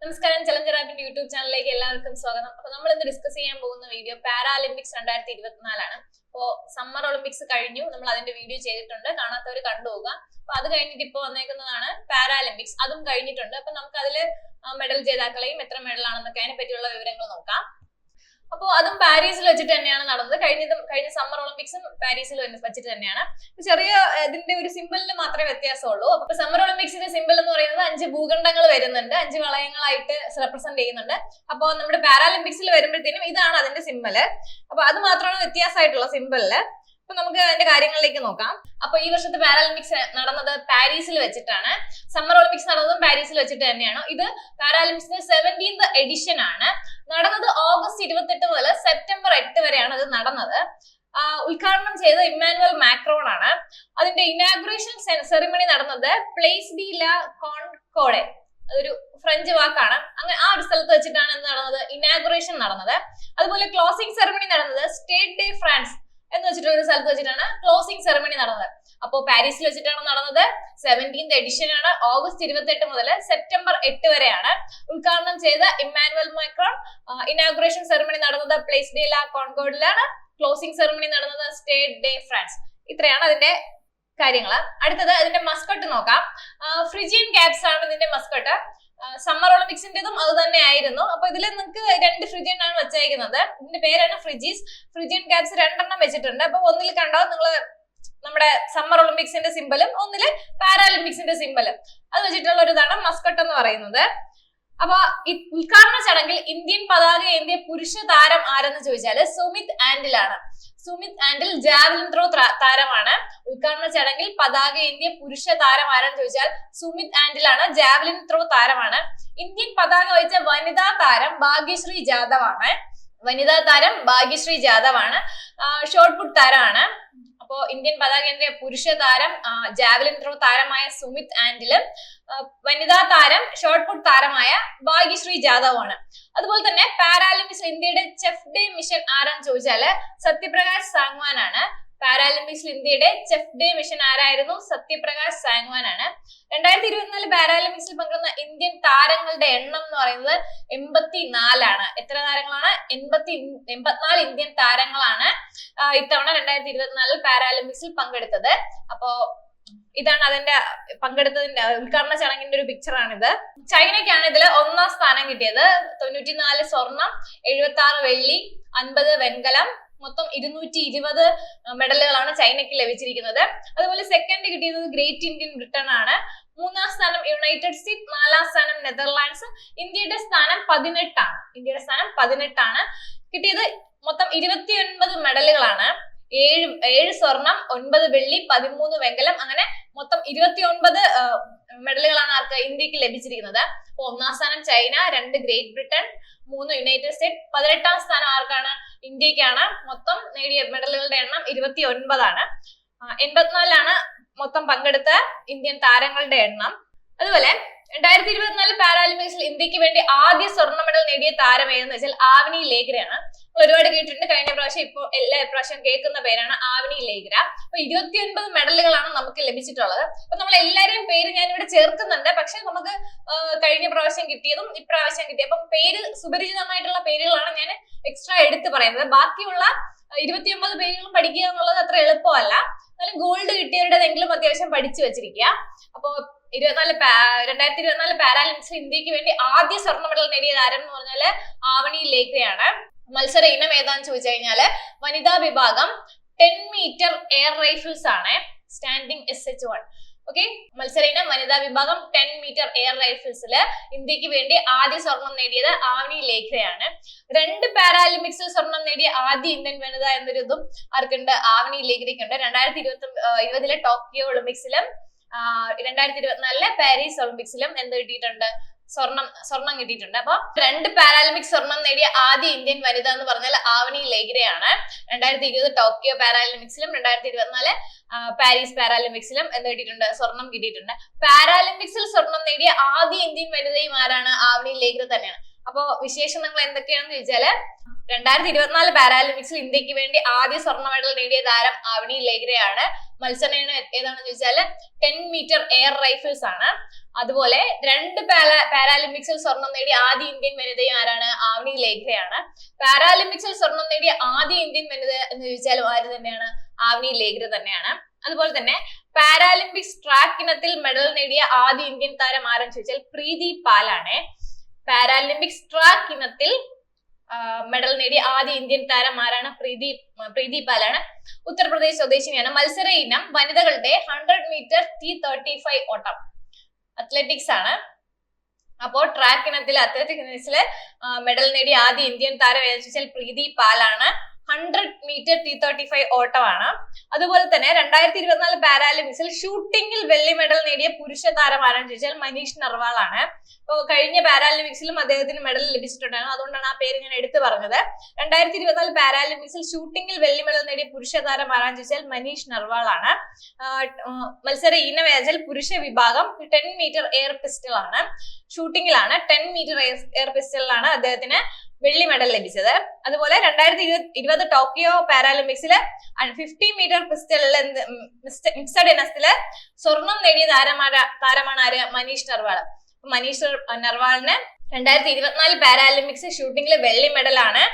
നമസ്കാരം, challenger ആപ്പിന്റെ YouTube ചാനലിലേക്ക് എല്ലാവർക്കും സ്വാഗതം. അപ്പൊ നമ്മൾ ഇന്ന് ഡിസ്കസ് ചെയ്യാൻ പോകുന്ന വീഡിയോ പാരാലിമ്പിക്സ് 2024 അപ്പോ സമ്മർ ഒളിമ്പിക്സ് കഴിഞ്ഞു. നമ്മൾ അതിന്റെ വീഡിയോ ചെയ്തിട്ടുണ്ട്, കാണാത്തവർ കണ്ടുപോകുക. അപ്പൊ അത് കഴിഞ്ഞിട്ട് ഇപ്പൊ വന്നേക്കുന്നതാണ് പാരാലിമ്പിക്സ്, അതും കഴിഞ്ഞിട്ടുണ്ട്. അപ്പൊ നമുക്ക് അതില് മെഡൽ ജേതാക്കളെയും എത്ര മെഡലാണെന്നൊക്കെ അതിനെ പറ്റിയുള്ള വിവരങ്ങൾ നോക്കാം. അപ്പോൾ അതും പാരീസിൽ വെച്ചിട്ട് തന്നെയാണ് നടന്നത്. കഴിഞ്ഞ സമ്മർ ഒളിമ്പിക്സും പാരീസിൽ വെച്ചിട്ട് തന്നെയാണ്. ചെറിയ ഇതിന്റെ ഒരു സിമ്പിളിന് മാത്രമേ വ്യത്യാസമുള്ളൂ. അപ്പൊ സമ്മർ ഒളിമ്പിക്സിന്റെ സിമ്പിൾ എന്ന് പറയുന്നത് 5 ഭൂഖണ്ഡങ്ങൾ വരുന്നുണ്ട്, 5 വളയങ്ങളായിട്ട് റെപ്രസെന്റ് ചെയ്യുന്നുണ്ട്. അപ്പോൾ നമ്മുടെ പാരാലിമ്പിക്സിൽ വരുമ്പോഴത്തേനും ഇതാണ് അതിന്റെ സിമ്പിള്. അപ്പൊ അത് മാത്രമാണ് വ്യത്യാസമായിട്ടുള്ള സിമ്പിളില്. അപ്പൊ നമുക്ക് അതിന്റെ കാര്യങ്ങളിലേക്ക് നോക്കാം. അപ്പൊ ഈ വർഷത്തെ പാരാലിമ്പിക്സ് നടന്നത് പാരീസിൽ വെച്ചിട്ടാണ്. സമ്മർ ഒളിമ്പിക്സ് നടന്നതും പാരീസിൽ വെച്ചിട്ട് തന്നെയാണ്. ഇത് പാരാലിമ്പിക്സിന്റെ 17th എഡിഷൻ ആണ്. നടന്നത് ഓഗസ്റ്റ് 28 മുതൽ സെപ്റ്റംബർ 8 വരെയാണ് ഇത് നടന്നത്. ഉദ്ഘാടനം ചെയ്ത ഇമ്മാനുവൽ മാക്രോൺ ആണ്. അതിന്റെ ഇനാഗുറേഷൻ സെറിമണി നടന്നത് പ്ലേസ് ഡി ലാ കോൺകോർഡ്, അതൊരു ഫ്രഞ്ച് വാക്കാണ്. അങ്ങനെ ആ ഒരു സ്ഥലത്ത് വെച്ചിട്ടാണ് എന്ത് നടന്നത്, ഇനാഗുറേഷൻ നടന്നത്. അതുപോലെ ക്ലോസിംഗ് സെറിമണി നടന്നത് സ്റ്റേറ്റ് ഡേ ഫ്രാൻസ് എന്ന് വെച്ചിട്ടുള്ള ഒരു സ്ഥലത്ത് വെച്ചിട്ടാണ് ക്ലോസിംഗ് സെറിമണി നടന്നത്. അപ്പോൾ പാരീസിൽ വെച്ചിട്ടാണ് നടന്നത്. 17th എഡിഷൻ ആണ്. ഓഗസ്റ്റ് 28 മുതൽ സെപ്റ്റംബർ 8 വരെയാണ്. ഉദ്ഘാടനം ചെയ്ത ഇമ്മാനുവൽ മാക്രോൺ. ഇനാഗുറേഷൻ സെറിമണി നടന്നത് പ്ലേസ് ഡെ ലാ കോൺകോർഡിലാണ്. ക്ലോസിംഗ് സെറിമണി നടന്നത് സ്റ്റേറ്റ് ഡേ ഫ്രാൻസ്. ഇത്രയാണ് അതിന്റെ കാര്യങ്ങൾ. അടുത്തത് അതിന്റെ മസ്കട്ട് നോക്കാം. ഫ്രിജിയൻ ക്യാപ്സ് ആണ് ഇതിന്റെ മസ്കട്ട്. സമ്മർ ഒളിമ്പിക്സിന്റെതും അത് തന്നെ ആയിരുന്നു. അപ്പൊ ഇതിൽ നിങ്ങൾക്ക് 2 ഫ്രിജിയൻ ആണ് വെച്ചേക്കുന്നത്. ഇതിന്റെ പേരാണ് ഫ്രിജീസ്. ഫ്രിജിയൻ ക്യാപ്സ് 2 വെച്ചിട്ടുണ്ട്. അപ്പൊ ഒന്നിൽ കണ്ടോ നിങ്ങൾ നമ്മുടെ സമ്മർ ഒളിമ്പിക്സിന്റെ സിമ്പലും, ഒന്നില് പാരാലിമ്പിക്സിന്റെ സിമ്പലും, അത് വെച്ചിട്ടുള്ള ഒരു ഇതാണ് മസ്കട്ട് എന്ന് പറയുന്നത്. അപ്പൊ ഈ ഉദ്ഘാടന ചടങ്ങിൽ ഇന്ത്യൻ പതാക ഏന്തിയ പുരുഷ താരം ആരെന്ന് ചോദിച്ചാല് സുമിത് ആൻഡിൽ ആണ്. സുമിത് ആൻഡിൽ ജാവലിൻ ത്രോ താരമാണ്. ഉദ്ഘാടന ചടങ്ങിൽ പതാക ഏന്തിയ പുരുഷ താരം ആരെന്ന് ചോദിച്ചാൽ സുമിത് ആൻഡിൽ ആണ്, ജാവലിൻ ത്രോ താരമാണ്. ഇന്ത്യൻ പതാക വഹിച്ച വനിതാ താരം ഭാഗ്യശ്രീ ജാദവ് ആണ്. വനിതാ താരം ഭാഗ്യശ്രീ ജാദവ് ആണ്. ഷോട്ട് പുട്ട് താരമാണ്. അപ്പോ ഇന്ത്യൻ പതാക ഏന്തിയ പുരുഷ താരം ജാവലിൻ ത്രോ താരമായ സുമിത് ആൻഡിലും വനിതാ താരം ഷോട്ട് പുട്ട് താരമായ ഭാഗ്യശ്രീ ജാദവ് ആണ്. അതുപോലെ തന്നെ പാരാലിമ്പിക്സിൽ ഇന്ത്യയുടെ ചെഫ് ഡേ മിഷൻ ആരാന്ന് ചോദിച്ചാല് സത്യപ്രകാശ് സാങ്വാൻ ആണ്. പാരാലിമ്പിക്സിൽ ഇന്ത്യയുടെ ചെഫ് ഡേ മിഷൻ ആരായിരുന്നു? സത്യപ്രകാശ് സാങ്വാൻ ആണ്. 2024 പാരാലിമ്പിക്സിൽ പങ്കെടുക്കുന്ന ഇന്ത്യൻ താരങ്ങളുടെ എണ്ണം എന്ന് പറയുന്നത് 84 ആണ്. എത്ര താരങ്ങളാണ്? 84 ഇന്ത്യൻ താരങ്ങളാണ് ഇത്തവണ 2024 പാരാലിമ്പിക്സിൽ പങ്കെടുത്തത്. അപ്പോ ഇതാണ് അതിന്റെ പങ്കെടുത്തതിന്റെ ഉദ്ഘാടന ചടങ്ങിന്റെ ഒരു പിക്ചർ ആണിത്. ചൈനയ്ക്കാണ് ഇതിൽ 1ാം സ്ഥാനം കിട്ടിയത്. 94 സ്വർണം, 76 വെള്ളി, 50 വെങ്കലം, മൊത്തം 220 മെഡലുകളാണ് ചൈനയ്ക്ക് ലഭിച്ചിരിക്കുന്നത്. അതുപോലെ സെക്കൻഡ് കിട്ടിയത് ഗ്രേറ്റ് ഇന്ത്യൻ ബ്രിട്ടൻ ആണ്. 3ാം സ്ഥാനം യുണൈറ്റഡ് സ്റ്റേറ്റ്സ്, 4ാം സ്ഥാനം നെതർലാൻഡ്സ്. ഇന്ത്യയുടെ സ്ഥാനം 18 ആണ്. കിട്ടിയത് മൊത്തം 29 മെഡലുകളാണ്. 7 സ്വർണം, 9 വെള്ളി, 13 വെങ്കലം, അങ്ങനെ മൊത്തം 29 മെഡലുകളാണ് ആർക്ക്? ഇന്ത്യക്ക് ലഭിച്ചിരിക്കുന്നത്. 1ാം സ്ഥാനം China, 2 great Britain, 3 United States. 18ാം സ്ഥാനം ആർക്കാണ്? ഇന്ത്യക്കാണ്. മൊത്തം നേടിയ മെഡലുകളുടെ എണ്ണം 29 ആണ്. 84 മൊത്തം പങ്കെടുത്ത ഇന്ത്യൻ താരങ്ങളുടെ എണ്ണം. അതുപോലെ 2024 പാരാലിമ്പിക്സിൽ ഇന്ത്യക്ക് വേണ്ടി ആദ്യ സ്വർണ്ണ മെഡൽ നേടിയ താരം ഏതെന്ന് വെച്ചാൽ ആവനി ലേഖരയാണ്. ഒരുപാട് കേട്ടിട്ടുണ്ട്, കഴിഞ്ഞ പ്രാവശ്യം, ഇപ്പോൾ എല്ലാ പ്രാവശ്യം കേൾക്കുന്ന പേരാണ് ആവനി ലേഖര. അപ്പൊ 29 മെഡലുകളാണ് നമുക്ക് ലഭിച്ചിട്ടുള്ളത്. അപ്പൊ നമ്മൾ എല്ലാരെയും പേര് ഞാൻ ഇവിടെ ചേർക്കുന്നുണ്ട്. പക്ഷെ നമുക്ക് കഴിഞ്ഞ പ്രാവശ്യം കിട്ടിയതും ഇപ്രാവശ്യം കിട്ടിയ, അപ്പം പേര് സുപരിചിതമായിട്ടുള്ള പേരുകളാണ് ഞാൻ എക്സ്ട്രാ എടുത്ത് പറയുന്നത്. ബാക്കിയുള്ള 29 പേരുകളും പഠിക്കുക എന്നുള്ളത് അത്ര എളുപ്പമല്ല. എന്നാലും ഗോൾഡ് കിട്ടിയവരുടെതെങ്കിലും അത്യാവശ്യം പഠിച്ചു വെച്ചിരിക്കുക. അപ്പോ 2024 പാരാലിമ്പിക്സിൽ ഇന്ത്യക്ക് വേണ്ടി ആദ്യ സ്വർണ്ണ മെഡൽ നേടിയ താരം എന്ന് പറഞ്ഞാല് ആവണി ലേഖരയാണ്. മത്സര ഇനം ഏതാന്ന് ചോദിച്ചു കഴിഞ്ഞാല് വനിതാ വിഭാഗം 10 മീറ്റർ എയർ റൈഫിൾസ് ആണ്. Standing SH1. ഓക്കെ, മത്സര ഇനം വനിതാ വിഭാഗം 10 മീറ്റർ എയർ റൈഫിൾസില് ഇന്ത്യക്ക് വേണ്ടി ആദ്യ സ്വർണം നേടിയത് ആവണി ലേഖരയാണ്. 2 പാരാലിമ്പിക്സിൽ സ്വർണം നേടിയ ആദ്യ ഇന്ത്യൻ വനിത എന്നൊരു ഇതും ആർക്കുണ്ട്? ആവണി ലേഖരയ്ക്കുണ്ട്. 2020 ടോക്കിയോ ഒളിമ്പിക്സിലും 2024 പാരീസ് ഒളിമ്പിക്സിലും എന്ത് കിട്ടിയിട്ടുണ്ട്? സ്വർണം കിട്ടിയിട്ടുണ്ട്. അപ്പൊ 2 പാരാലിമ്പിക് സ്വർണം നേടിയ ആദ്യ ഇന്ത്യൻ വനിത എന്ന് പറഞ്ഞാൽ ആവണി ലേഖരയാണ്. 2020 ടോക്കിയോ പാരാലിമ്പിക്സിലും 2024 പാരീസ് പാരാലിമ്പിക്സിലും എന്ത് കിട്ടിയിട്ടുണ്ട്? സ്വർണം കിട്ടിയിട്ടുണ്ട്. പാരാലിമ്പിക്സിൽ സ്വർണം നേടിയ ആദ്യ ഇന്ത്യൻ വനിതയും ആരാണ്? ആവണി ലേഖര തന്നെയാണ്. അപ്പോ വിശേഷണങ്ങൾ എന്തൊക്കെയാണെന്ന് ചോദിച്ചാല് 2024 പാരാലിമ്പിക്സിൽ ഇന്ത്യക്ക് വേണ്ടി ആദ്യ സ്വർണ്ണ മെഡൽ നേടിയ താരം ആവണി ലേഖ്രയാണ്. മത്സരം ഏതാണെന്ന് ചോദിച്ചാല് 10 മീറ്റർ എയർ റൈഫിൾസ് ആണ്. അതുപോലെ 2 പാരാലിമ്പിക്സിൽ സ്വർണം നേടിയ ആദ്യ ഇന്ത്യൻ വനിതയും ആരാണ്? ആവണി ലേഖ്രയാണ്. പാരാലിമ്പിക്സിൽ സ്വർണം നേടിയ ആദ്യ ഇന്ത്യൻ വനിത എന്ന് ചോദിച്ചാലും ആര് തന്നെയാണ്? ആവണി ലേഖ്ര തന്നെയാണ്. അതുപോലെ തന്നെ പാരാലിമ്പിക്സ് ട്രാക്ക് ഇനത്തിൽ മെഡൽ നേടിയ ആദ്യ ഇന്ത്യൻ താരം ആരെന്ന് ചോദിച്ചാൽ പ്രീതി പാലാണ്. പാരാലിമ്പിക്സ് ട്രാക്ക് ഇനത്തിൽ മെഡൽ നേടിയ ആദ്യ ഇന്ത്യൻ താരം ആരാണ്? പ്രീതി പാലാണ്. ഉത്തർപ്രദേശ് സ്വദേശിനിയാണ്. മത്സര ഇനം വനിതകളുടെ 100 മീറ്റർ T35 ഓട്ടം, അത്ലറ്റിക്സ് ആണ്. അപ്പോൾ ട്രാക്ക് ഇനത്തിൽ അത്ലറ്റിക്സിൽ മെഡൽ നേടിയ ആദ്യ ഇന്ത്യൻ താരം ഏതെന്ന് ചോദിച്ചാൽ പ്രീതി പാലാണ്. 100 മീറ്റർ T35 ഓട്ടമാണ്. അതുപോലെ തന്നെ 2024 പാരാലിമ്പിക്സിൽ ഷൂട്ടിംഗിൽ വെള്ളി മെഡൽ നേടിയ പുരുഷ താരം ആരാണെന്ന് ചോദിച്ചാൽ മനീഷ് നർവാൾ ആണ്. അപ്പോൾ കഴിഞ്ഞ പാരാലിമ്പിക്സിലും അദ്ദേഹത്തിന് മെഡൽ ലഭിച്ചിട്ടുണ്ടായിരുന്നു, അതുകൊണ്ടാണ് ആ പേര് ഞാൻ എടുത്തു പറഞ്ഞത്. 2024 പാരാലിമ്പിക്സിൽ ഷൂട്ടിംഗിൽ വെള്ളി മെഡൽ നേടിയ പുരുഷ താരം ആരാണെന്ന് ചോദിച്ചാൽ മനീഷ് നർവാൾ ആണ്. മത്സര ഇനം ഏതാച്ചാൽ പുരുഷ വിഭാഗം 10 മീറ്റർ എയർ പിസ്റ്റൾ ആണ്. ഷൂട്ടിംഗിലാണ് 10 മീറ്റർ എയർ പിസ്റ്റളിലാണ് അദ്ദേഹത്തിന് വെള്ളി മെഡൽ ലഭിച്ചത്. അതുപോലെ 2020 ടോക്കിയോ പാരാലിമ്പിക്സില് 50 മീറ്റർ പിസ്റ്റളിൽ മിക്സഡ് ഇനത്തില് സ്വർണം നേടിയ താരമാണ് ആര്? മനീഷ് നർവാൾ. മനീഷ് നർവാളിന് 2024 പാരാലിമ്പിക്സ് ഷൂട്ടിംഗിൽ വെള്ളി മെഡലാണ്.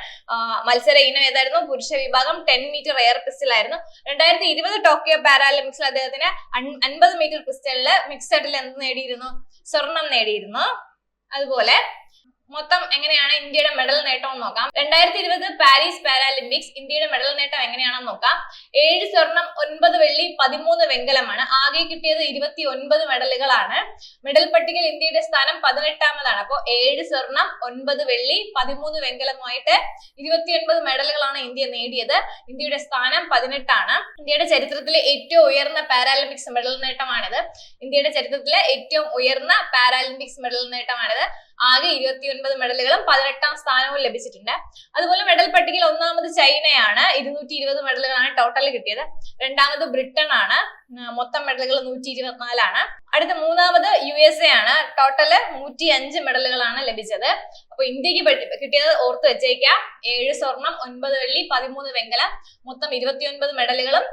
മത്സര ഇനം ഏതായിരുന്നു? പുരുഷ വിഭാഗം 10 മീറ്റർ എയർ പിസ്റ്റൽ ആയിരുന്നു. 2020 ടോക്കിയോ പാരാലിമ്പിക്സിൽ അദ്ദേഹത്തിന് 50 മീറ്റർ പിസ്റ്റളില് മിക്സഡിൽ എന്ത് നേടിയിരുന്നു? സ്വർണം നേടിയിരുന്നു. അതുപോലെ മൊത്തം എങ്ങനെയാണ് ഇന്ത്യയുടെ മെഡൽ നേട്ടം എന്ന് നോക്കാം. 2020 പാരീസ് പാരാലിമ്പിക്സ് ഇന്ത്യയുടെ മെഡൽ നേട്ടം എങ്ങനെയാണെന്ന് നോക്കാം. 7 സ്വർണം 9 വെള്ളി 13 വെങ്കലമാണ്. ആകെ കിട്ടിയത് 29 മെഡലുകളാണ്. മെഡൽ പട്ടികയിൽ ഇന്ത്യയുടെ സ്ഥാനം 18ാമതാണ്. അപ്പോൾ 7 സ്വർണം 9 വെള്ളി 13 വെങ്കലമായിട്ട് 29 മെഡലുകളാണ് ഇന്ത്യ നേടിയത്. ഇന്ത്യയുടെ സ്ഥാനം 18ആണ്. ഇന്ത്യയുടെ ചരിത്രത്തിലെ ഏറ്റവും ഉയർന്ന പാരാലിമ്പിക്സ് മെഡൽ നേട്ടമാണിത്. ഇന്ത്യയുടെ ചരിത്രത്തിലെ ഏറ്റവും ഉയർന്ന പാരാലിമ്പിക്സ് മെഡൽ നേട്ടമാണിത്. ആകെ 29 മെഡലുകളും 18ാം സ്ഥാനവും ലഭിച്ചിട്ടുണ്ട്. അതുപോലെ മെഡൽ പട്ടികയിൽ ഒന്നാമത് ചൈനയാണ്, 220 മെഡലുകളാണ് ടോട്ടൽ കിട്ടിയത്. രണ്ടാമത് ബ്രിട്ടൻ ആണ്, മൊത്തം മെഡലുകൾ 124 അടുത്ത മൂന്നാമത് USA ആണ്, ടോട്ടല് 105 മെഡലുകളാണ് ലഭിച്ചത്. അപ്പൊ ഇന്ത്യക്ക് കിട്ടിയത് ഓർത്ത് വെച്ചേക്കാം. 7 സ്വർണം 9 വെള്ളി 13 വെങ്കലം, മൊത്തം 29 മെഡലുകളും.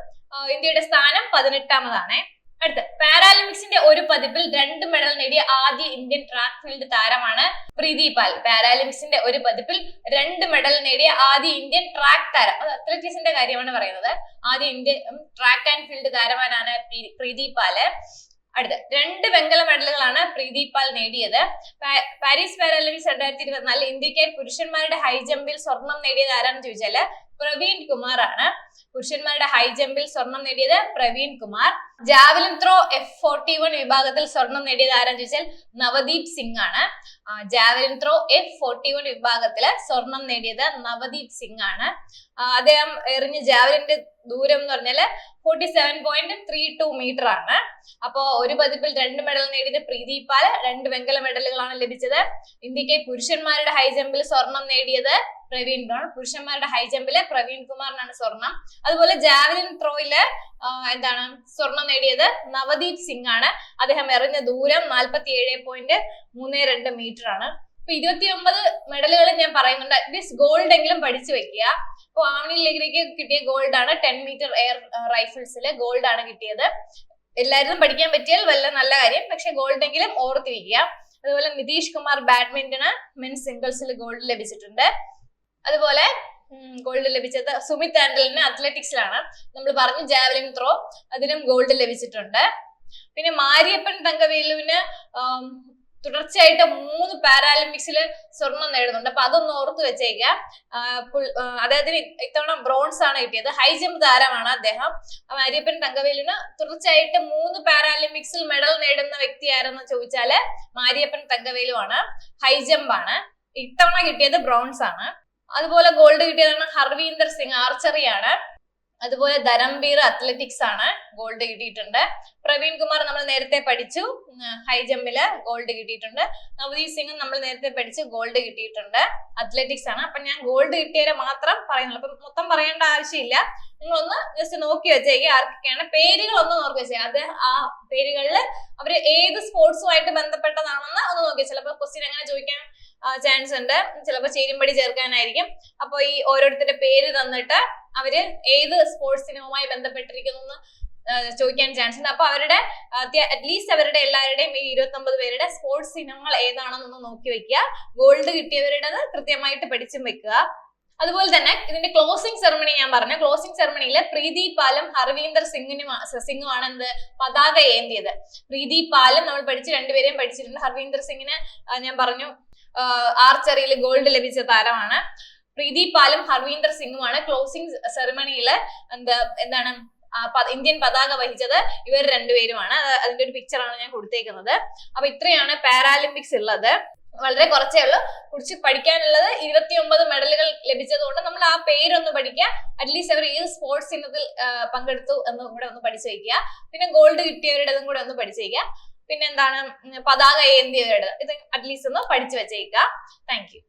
ഇന്ത്യയുടെ സ്ഥാനം 18ാമതാണ്. അടുത്ത പാരാലിമ്പിക്സിന്റെ ഒരു പതിപ്പിൽ 2 മെഡൽ നേടിയ ആദ്യ ഇന്ത്യൻ ട്രാക്ക് ഫീൽഡ് താരമാണ് പ്രീതി പാൽ. പാരാലിമ്പിക്സിന്റെ ഒരു പതിപ്പിൽ 2 മെഡൽ നേടിയ ആദ്യ ഇന്ത്യൻ ട്രാക്ക് താരം, അത് അത്ലറ്റിക്സിന്റെ കാര്യമാണ് പറയുന്നത്. ആദ്യ ഇന്ത്യൻ ട്രാക്ക് ആൻഡ് ഫീൽഡ് താരമാണ് പ്രീതി പാല്. അടുത്ത 2 വെങ്കല മെഡലുകളാണ് പ്രീതി പാൽ നേടിയത്. പാരീസ് പാരാലിമ്പിക്സ് 2024 ഇന്ത്യക്കായി പുരുഷന്മാരുടെ ഹൈ ജമ്പിൽ സ്വർണം നേടിയത് ആരാണെന്ന് ചോദിച്ചാല് പ്രവീൺ കുമാർ ആണ്. പുരുഷന്മാരുടെ ഹൈ ജമ്പിൽ സ്വർണം നേടിയത് Praveen Kumar. Javelin throw F41 വിഭാഗത്തിൽ സ്വർണം നേടിയത് ആരാന്ന് ചോദിച്ചാൽ നവദീപ് സിംഗ് ആണ്. ജാവലിൻ ത്രോ F41 വിഭാഗത്തില് സ്വർണം നേടിയത് നവദീപ് സിംഗ് ആണ്. അദ്ദേഹം എറിഞ്ഞ ജാവലിന്റെ ദൂരം എന്ന് പറഞ്ഞാല് 47.32 മീറ്റർ ആണ്. അപ്പോ ഒരു പതിപ്പിൽ 2 മെഡൽ നേടിയത് പ്രീതി പാൽ. 2 വെങ്കല മെഡലുകളാണ് ലഭിച്ചത്. ഇന്ത്യക്ക് പുരുഷന്മാരുടെ ഹൈ ജമ്പിൽ സ്വർണം നേടിയത് പ്രവീൺ കുമാർ. പുരുഷന്മാരുടെ ഹൈ ജമ്പില് പ്രവീൺ കുമാറിനാണ് സ്വർണം. അതുപോലെ ജാവലിൻ ത്രോയില് സ്വർണം നേടിയത് നവദീപ് സിംഗ് ആണ്. അദ്ദേഹം എറിഞ്ഞ ദൂരം 47.32 മീറ്റർ ആണ്. ഇപ്പൊ 29 മെഡലുകൾ ഞാൻ പറയുന്നുണ്ട്. അറ്റ്ലീസ്റ്റ് ഗോൾഡ് എങ്കിലും പഠിച്ചു വെക്കുക. അപ്പൊ ആവണി ലേഖ്രയ്ക്ക് കിട്ടിയ ഗോൾഡ് ആണ്. 10 മീറ്റർ എയർ റൈഫിൾസിൽ ഗോൾഡ് ആണ് കിട്ടിയത്. എല്ലാവരും പഠിക്കാൻ പറ്റിയാൽ വല്ല നല്ല കാര്യം, പക്ഷെ ഗോൾഡ് എങ്കിലും ഓർത്തിരിക്കുക. അതുപോലെ നിതീഷ് കുമാർ ബാഡ്മിന്റണ് മെൻസ് സിംഗിൾസിൽ ഗോൾഡ് ലഭിച്ചിട്ടുണ്ട്. അതുപോലെ ഗോൾഡ് ലഭിച്ചത് സുമിത് ആൻഡലിന് അത്ലറ്റിക്സിലാണ്. നമ്മൾ പറഞ്ഞു ജാവലിൻ ത്രോ, അതിനും ഗോൾഡ് ലഭിച്ചിട്ടുണ്ട്. പിന്നെ മാരിയപ്പൻ തങ്കവേലുവിന് തുടർച്ചയായിട്ട് 3 പാരാലിമ്പിക്സിൽ സ്വർണം നേടുന്നുണ്ട്. അപ്പൊ അതൊന്ന് ഓർത്ത് വെച്ചേക്കുക. അദ്ദേഹത്തിന് ഇത്തവണ ബ്രോൺസ് ആണ് കിട്ടിയത്. ഹൈ ജമ്പ് താരമാണ് അദ്ദേഹം. മാരിയപ്പൻ തങ്കവേലുവിന് തുടർച്ചയായിട്ട് 3 പാരാലിമ്പിക്സിൽ മെഡൽ നേടുന്ന വ്യക്തി ആരെന്ന് ചോദിച്ചാല് മാരിയപ്പൻ തങ്കവേലു ആണ്. ഹൈ ജമ്പ് ആണ്. ഇത്തവണ കിട്ടിയത് ബ്രോൺസ് ആണ്. അതുപോലെ ഗോൾഡ് കിട്ടിയതാണ് ഹർവീന്ദർ സിംഗ്, ആർച്ചറി ആണ്. അതുപോലെ ധരംബീർ അത്ലറ്റിക്സ് ആണ്, ഗോൾഡ് കിട്ടിയിട്ടുണ്ട്. പ്രവീൺ കുമാർ നമ്മൾ നേരത്തെ പഠിച്ചു, ഹൈ ജമ്പില് ഗോൾഡ് കിട്ടിയിട്ടുണ്ട്. നവദീപ് സിംഗ് നമ്മൾ നേരത്തെ പഠിച്ചു, ഗോൾഡ് കിട്ടിയിട്ടുണ്ട്. അത്ലറ്റിക്സ് ആണ്. അപ്പൊ ഞാൻ ഗോൾഡ് കിട്ടിയവരെ മാത്രം പറയുന്നുള്ളൂ. അപ്പൊ മൊത്തം പറയേണ്ട ആവശ്യമില്ല. നിങ്ങളൊന്ന് ജസ്റ്റ് നോക്കി വെച്ചേക്കുക ആർക്കൊക്കെയാണ്. പേരുകളൊന്ന് നോക്കി വെച്ചേക്കുക. അത് ആ പേരുകളിൽ അവര് ഏത് സ്പോർട്സുമായിട്ട് ബന്ധപ്പെട്ടതാണെന്ന് ഒന്ന് നോക്കി. ചിലപ്പോൾ ക്വസ്റ്റ്യൻ എങ്ങനെ ചോദിക്കാൻ ചാൻസ് ഉണ്ട്. ചിലപ്പോൾ ചേരുംപടി ചേർക്കാനായിരിക്കും. അപ്പൊ ഈ ഓരോരുത്തരുടെ പേര് തന്നിട്ട് അവര് ഏത് സ്പോർട്സ് ഇനവുമായി ബന്ധപ്പെട്ടിരിക്കുന്നു ചോദിക്കാൻ ചാൻസ് ഉണ്ട്. അപ്പൊ അവരുടെ അറ്റ്ലീസ്റ്റ് അവരുടെ എല്ലാവരുടെയും ഈ 29 പേരുടെ സ്പോർട്സ് ഇനങ്ങൾ ഏതാണെന്നൊന്ന് നോക്കി വെക്കുക. ഗോൾഡ് കിട്ടിയവരുടേത് കൃത്യമായിട്ട് പഠിച്ചും വെക്കുക. അതുപോലെ തന്നെ ഇതിന്റെ ക്ലോസിംഗ് സെറമണി ഞാൻ പറഞ്ഞു. ക്ലോസിംഗ് സെറമണിയില് പ്രീതി പാലും ഹർവീന്ദർ സിംഗുമാണ് എന്ത് പതാക ഏന്തിയത്. പ്രീതി പാലും നമ്മൾ പഠിച്ച് രണ്ടുപേരെയും പഠിച്ചിട്ടുണ്ട്. ഹർവീന്ദർ സിംഗിന് ഞാൻ പറഞ്ഞു ആർച്ചറിയിൽ ഗോൾഡ് ലഭിച്ച താരമാണ്. പ്രീതി പാലും ഹർവീന്ദർ സിംഗുമാണ് ക്ലോസിംഗ് സെറമണിയില് എന്താണ് ഇന്ത്യൻ പതാക വഹിച്ചത്. ഇവർ രണ്ടുപേരുമാണ്. അതിന്റെ ഒരു പിക്ചറാണ് ഞാൻ കൊടുത്തേക്കുന്നത്. അപ്പൊ ഇത്രയാണ് പാരാലിമ്പിക്സ് ഉള്ളത്. വളരെ കുറച്ചേ ഉള്ളൂ. കുറിച്ച് പഠിക്കാനുള്ളത് 29 മെഡലുകൾ ലഭിച്ചതുകൊണ്ട് നമ്മൾ ആ പേരൊന്ന് പഠിക്കുക. അറ്റ്ലീസ്റ്റ് അവർ ഏത് സ്പോർട്സ് ഇനത്തിൽ പങ്കെടുത്തു എന്നും കൂടെ ഒന്ന് പഠിച്ചു വയ്ക്കുക. പിന്നെ ഗോൾഡ് കിട്ടിയവരുടേതും കൂടെ ഒന്ന് പഠിച്ചു വയ്ക്കുക. പിന്നെ എന്താണ് പതാക ഏന്തിയവരുടെ ഇത് അറ്റ്ലീസ്റ്റ് ഒന്ന് പഠിച്ചു വെച്ചേക്കുക. Thank you.